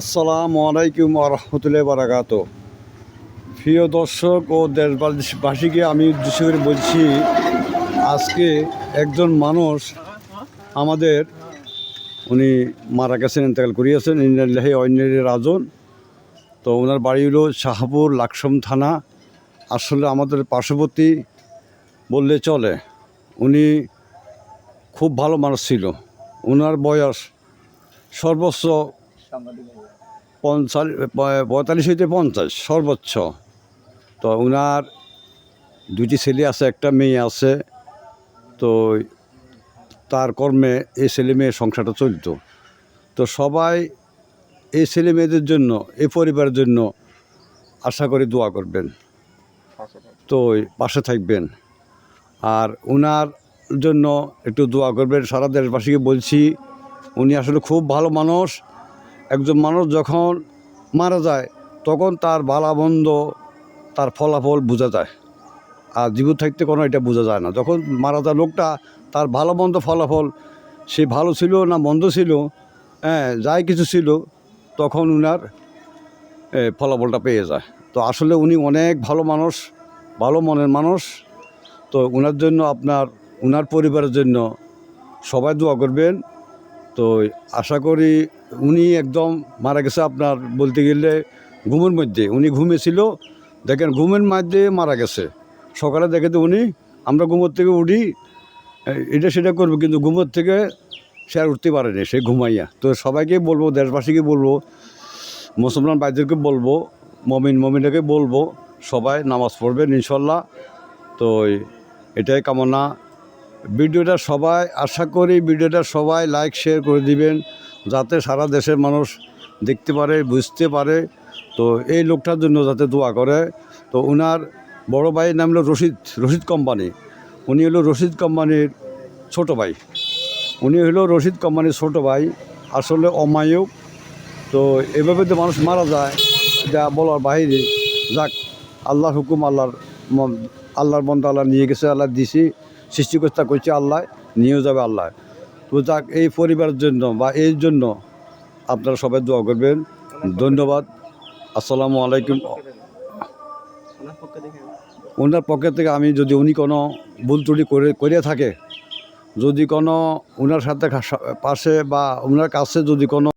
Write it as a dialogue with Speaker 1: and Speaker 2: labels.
Speaker 1: আসসালামু আলাইকুম রহমতুল্লাহ বারাকাত। প্রিয় দর্শক ও দেশবাসীকে আমি উদ্দেশ্য করে বলছি, আজকে একজন মানুষ আমাদের উনি মারা গেছেন, ইন্তেকাল করিয়েছেন, ইন্নালিল্লাহি ওয়া ইন্না ইলাইহি রাজিউন। তো ওনার বাড়ি হলো শাহপুর লাকসম থানা, আসলে আমাদের পার্শ্ববর্তী বললে চলে। উনি খুব ভালো মানুষ ছিল। ওনার বয়স সর্বোচ্চ 45 হইতে 50 সর্বোচ্চ। তো ওনার দুটি ছেলে আছে, একটা মেয়ে আছে। তো তার কর্মে এই ছেলে মেয়ের সংসারটা চলতো। তো সবাই এই ছেলে মেয়েদের জন্য, এই পরিবারের জন্য আশা করি দোয়া করবেন, তো পাশে থাকবেন। আর ওনার জন্য একটু দোয়া করবেন। সারা দেশবাসীকে বলছি, উনি আসলে খুব ভালো মানুষ। একজন মানুষ যখন মারা যায় তখন তার ভালো মন্দ, তার ফলাফল বোঝা যায়। আর জীবন থাকতে কোনো এটা বোঝা যায় না। যখন মারা যায় লোকটা, তার ভালো মন্দ ফলাফল, সে ভালো ছিল না মন্দ ছিল, যাই কিছু ছিল, তখন উনার ফলাফলটা পেয়ে যায়। তো আসলে উনি অনেক ভালো মানুষ, ভালো মনের মানুষ। তো ওনার জন্য ওনার পরিবারের জন্য সবাই দোয়া করবেন। তো আশা করি উনি একদম মারা গেছে আপনার বলতে গেলে ঘুমের মধ্যে। উনি ঘুমেছিল, দেখেন ঘুমের মধ্যে মারা গেছে। সকালে দেখে তো আমরা ঘুমোর থেকে উঠি, এটা সেটা করবো, কিন্তু ঘুমোর থেকে সে আর উঠতে পারেনি, সে ঘুমাইয়া। তো সবাইকে বলবো, দেশবাসীকে বলবো, মুসলমান ভাইদেরকে বলবো, মমিনকে বলবো, সবাই নামাজ পড়বেন ইনশাল্লাহ। তো এটাই কামনা। ভিডিওটা সবাই, আশা করি ভিডিওটা সবাই লাইক শেয়ার করে দিবেন, যাতে সারা দেশের মানুষ দেখতে পারে, বুঝতে পারে। তো এই লোকটার জন্য যাতে দোয়া করে। তো ওনার বড় ভাইয়ের নাম হলো রশিদ কোম্পানি। উনি হলো রশিদ কোম্পানির ছোটো ভাই। রশিদ কোম্পানির ছোটো ভাই, আসলে অমায়িক। তো এভাবে তো মানুষ মারা যায়, এটা বলার বাইরে। যাক, আল্লাহর হুকুম, আল্লাহর বন্ধা, আল্লাহ নিয়ে গেছে, আল্লাহ দিছি, সৃষ্টিকর্তা করছে আল্লাহ, নিয়েও যাবে আল্লাহ। তো যাক, এই পরিবারের জন্য বা এই জন্য আপনারা সবাই দোয়া করবেন। ধন্যবাদ। আসসালামু আলাইকুম। ওনার পক্ষে থেকে আমি, যদি উনি কোনো ভুল ত্রুটি করে থাকে, যদি কোনো ওনার সাথে পাশে বা ওনার কাছে যদি কোনো